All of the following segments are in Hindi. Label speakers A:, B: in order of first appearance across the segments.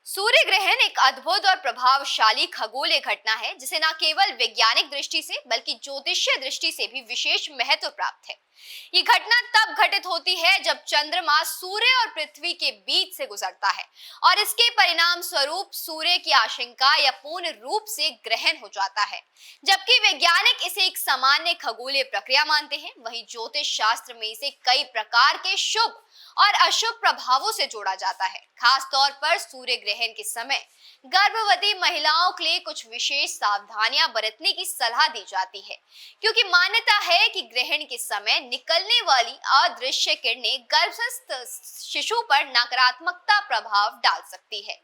A: सूर्य ग्रहण एक अद्भुत और प्रभावशाली खगोलीय घटना है जिसे न केवल वैज्ञानिक दृष्टि से बल्कि ज्योतिषीय दृष्टि से भी विशेष महत्व प्राप्त है। ये घटना तब घटित होती है जब चंद्रमा सूर्य और पृथ्वी के बीच से गुजरता है और इसके परिणाम स्वरूप सूर्य की आशंका या पूर्ण रूप से ग्रहण हो जाता है। जबकि वैज्ञानिक इसे एक सामान्य खगोलीय प्रक्रिया मानते हैं, वहीं ज्योतिष शास्त्र में इसे कई प्रकार के शुभ और अशुभ प्रभावों से जोड़ा जाता है। खास तौर पर सूर्य ग्रहण के समय गर्भवती महिलाओं के लिए कुछ विशेष सावधानियां बरतने की सलाह दी जाती है, क्योंकि मान्यता है कि ग्रहण के समय निकलने वाली अदृश्य किरणें गर्भस्थ शिशु पर नकारात्मकता प्रभाव डाल सकती है।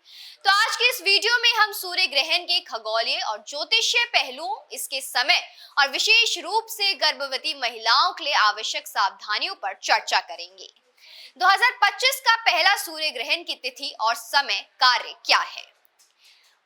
A: तो आज की इस वीडियो में हम सूर्य ग्रहण के खगोलीय और ज्योतिषीय पहलुओं, इसके समय और विशेष रूप से गर्भवती महिलाओं के लिए आवश्यक सावधानियों पर चर्चा करेंगे। 2025 का पहला सूर्य ग्रहण की तिथि और समय कार्य क्या है?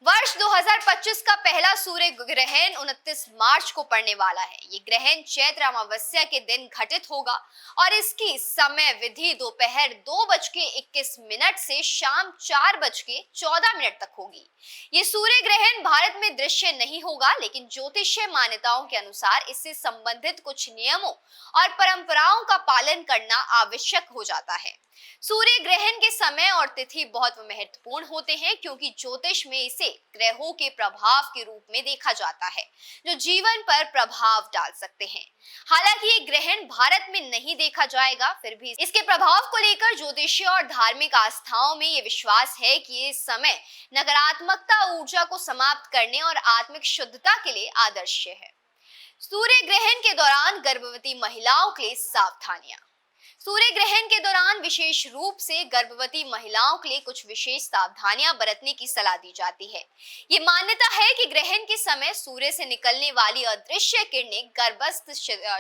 A: वर्ष 2025 का पहला सूर्य ग्रहण 29 मार्च को पड़ने वाला है। ये ग्रहण चैत्र अमावस्या के दिन घटित होगा और इसकी समय विधि दोपहर 2:21 से शाम 4:14 तक होगी। ये सूर्य ग्रहण भारत में दृश्य नहीं होगा, लेकिन ज्योतिषीय मान्यताओं के अनुसार इससे संबंधित कुछ नियमों और परंपराओं का पालन करना आवश्यक हो जाता है। सूर्य ग्रहण के समय और तिथि बहुत महत्वपूर्ण होते हैं, क्योंकि ज्योतिष में इसे ग्रहों के प्रभाव के रूप में देखा जाता है जो जीवन पर प्रभाव डाल सकते हैं। हालांकि ये ग्रहण भारत में नहीं देखा जाएगा, फिर भी इसके प्रभाव को लेकर ज्योतिषीय और धार्मिक आस्थाओं में ये विश्वास है कि ये समय नकारात्मकता ऊर्जा को समाप्त करने और आत्मिक शुद्धता के लिए आदर्श है। सूर्य ग्रहण के दौरान गर्भवती महिलाओं के लिए सावधानियां। सूर्य ग्रहण के दौरान विशेष रूप से गर्भवती महिलाओं के लिए कुछ विशेष सावधानियां बरतने की सलाह दी जाती है। ये मान्यता है कि ग्रहण के समय सूर्य से निकलने वाली अदृश्य किरणें गर्भस्थ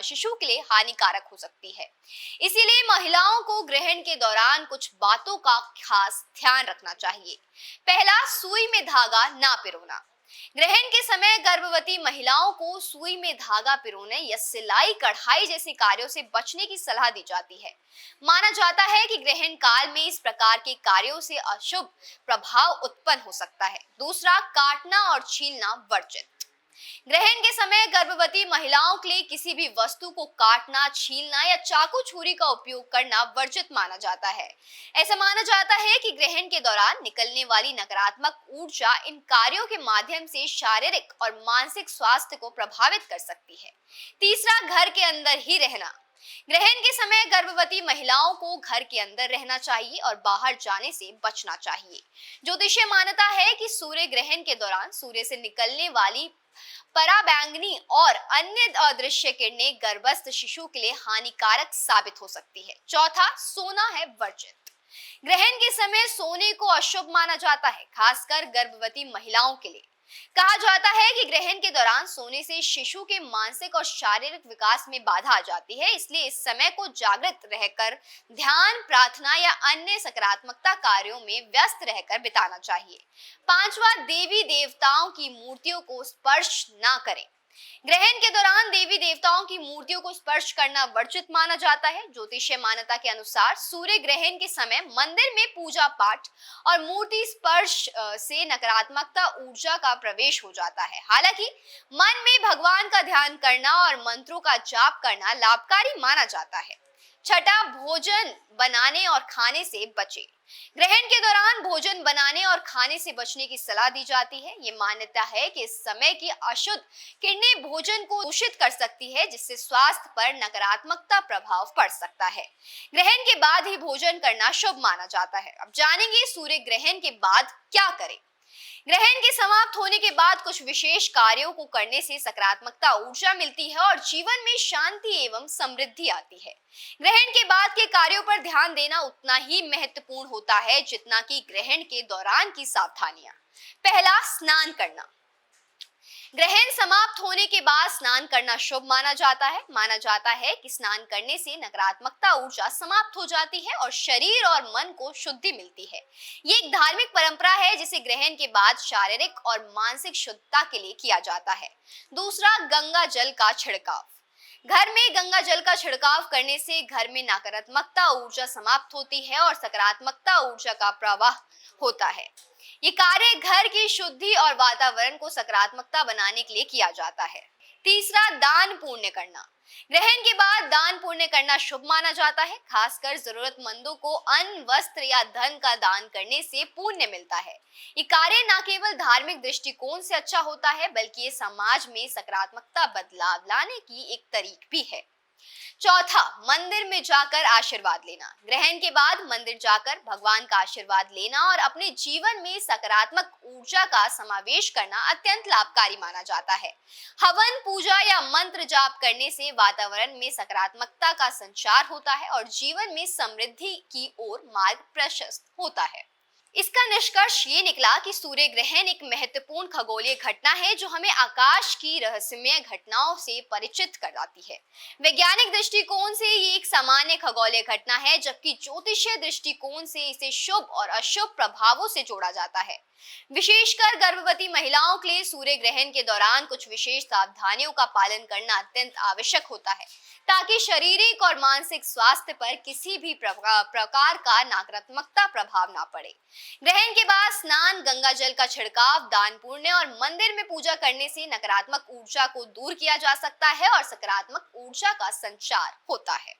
A: शिशु के लिए हानिकारक हो सकती है। इसीलिए महिलाओं को ग्रहण के दौरान कुछ बातों का खास ध्यान रखना चाहिए। पहला, सुई में धागा ना पिरोना। ग्रहण के समय गर्भवती महिलाओं को सुई में धागा पिरोने या सिलाई कढ़ाई जैसे कार्यों से बचने की सलाह दी जाती है। माना जाता है कि ग्रहण काल में इस प्रकार के कार्यों से अशुभ प्रभाव उत्पन्न हो सकता है। दूसरा, काटना और छीलना वर्जित। ग्रहण के समय गर्भवती महिलाओं के लिए किसी भी वस्तु को काटना, छीलना या चाकू छुरी का उपयोग करना वर्जित माना जाता है। ऐसा माना जाता है कि ग्रहण के दौरान निकलने वाली नकारात्मक ऊर्जा इन कार्यों के माध्यम से शारीरिक और मानसिक स्वास्थ्य को प्रभावित कर सकती है। तीसरा, घर के अंदर ही रहना। ग्रहण के समय गर्भवती महिलाओं को घर के अंदर रहना चाहिए और बाहर जाने से बचना चाहिए। ज्योतिषीय मान्यता है कि सूर्य ग्रहण के दौरान सूर्य से निकलने वाली पराबैंगनी और अन्य अदृश्य किरणें गर्भस्थ शिशु के लिए हानिकारक साबित हो सकती है। चौथा, सोना है वर्जित। ग्रहण के समय सोने को अशुभ माना जाता है, खासकर गर्भवती महिलाओं के लिए। कहा जाता है कि ग्रहण के दौरान सोने से शिशु के मानसिक और शारीरिक विकास में बाधा आ जाती है, इसलिए इस समय को जागृत रहकर ध्यान, प्रार्थना या अन्य सकारात्मकता कार्यों में व्यस्त रहकर बिताना चाहिए। पांचवा, देवी देवताओं की मूर्तियों को स्पर्श ना करें। ग्रहण के दौरान देवी देवताओं की मूर्तियों को स्पर्श करना वर्जित माना जाता है। ज्योतिषीय मान्यता के अनुसार सूर्य ग्रहण के समय मंदिर में पूजा पाठ और मूर्ति स्पर्श से नकारात्मकता ऊर्जा का प्रवेश हो जाता है। हालांकि मन में भगवान का ध्यान करना और मंत्रों का जाप करना लाभकारी माना जाता है। छठा, भोजन बनाने और खाने से बचे। ग्रहण के दौरान भोजन बनाने और खाने से बचने की सलाह दी जाती है। ये मान्यता है कि इस समय की अशुद्ध किरणें भोजन को दूषित कर सकती है, जिससे स्वास्थ्य पर नकारात्मकता प्रभाव पड़ सकता है। ग्रहण के बाद ही भोजन करना शुभ माना जाता है। अब जानेंगे सूर्य ग्रहण के बाद क्या करें। ग्रहण के समाप्त होने के बाद कुछ विशेष कार्यों को करने से सकारात्मकता ऊर्जा मिलती है और जीवन में शांति एवं समृद्धि आती है। ग्रहण के बाद के कार्यों पर ध्यान देना उतना ही महत्वपूर्ण होता है जितना कि ग्रहण के दौरान की सावधानियां। पहला, स्नान करना। ग्रहण समाप्त होने के बाद स्नान करना शुभ माना जाता है। माना जाता है कि स्नान करने से नकारात्मकता ऊर्जा समाप्त हो जाती है और शरीर और मन को शुद्धि मिलती है। ये एक धार्मिक परंपरा है जिसे ग्रहण के बाद शारीरिक और मानसिक शुद्धता के लिए किया जाता है। दूसरा, गंगा जल का छिड़काव। घर में गंगा जल का छिड़काव करने से घर में नकारात्मकता ऊर्जा समाप्त होती है और सकारात्मकता ऊर्जा का प्रवाह होता है। ये कार्य घर की शुद्धि और वातावरण को सकारात्मकता बनाने के लिए किया जाता है। तीसरा, दान पुण्य करना। ग्रहण के बाद दान पुण्य करना शुभ माना जाता है। खासकर जरूरतमंदों को अन्न, वस्त्र या धन का दान करने से पुण्य मिलता है। ये कार्य न केवल धार्मिक दृष्टिकोण से अच्छा होता है, बल्कि ये समाज में सकारात्मकता बदलाव लाने की एक तरीक भी है। चौथा, मंदिर में जाकर आशीर्वाद लेना। ग्रहण के बाद मंदिर जाकर भगवान का आशीर्वाद लेना और अपने जीवन में सकारात्मक ऊर्जा का समावेश करना अत्यंत लाभकारी माना जाता है। हवन, पूजा या मंत्र जाप करने से वातावरण में सकारात्मकता का संचार होता है और जीवन में समृद्धि की ओर मार्ग प्रशस्त होता है। इसका निष्कर्ष ये निकला कि सूर्य ग्रहण एक महत्वपूर्ण खगोलीय घटना है जो हमें आकाश की रहस्यमय घटनाओं से परिचित कराती है। वैज्ञानिक दृष्टिकोण से ये एक सामान्य खगोलीय घटना है, जबकि ज्योतिषीय दृष्टिकोण से इसे शुभ और अशुभ प्रभावों से जोड़ा जाता है। विशेषकर गर्भवती महिलाओं के लिए सूर्य ग्रहण के दौरान कुछ विशेष सावधानियों का पालन करना अत्यंत आवश्यक होता है, ताकि शारीरिक और मानसिक स्वास्थ्य पर किसी भी प्रकार का नकारात्मकता प्रभाव ना पड़े। ग्रहण के बाद स्नान, गंगा जल का छिड़काव, दान पुण्य और मंदिर में पूजा करने से नकारात्मक ऊर्जा को दूर किया जा सकता है और सकारात्मक ऊर्जा का संचार होता है।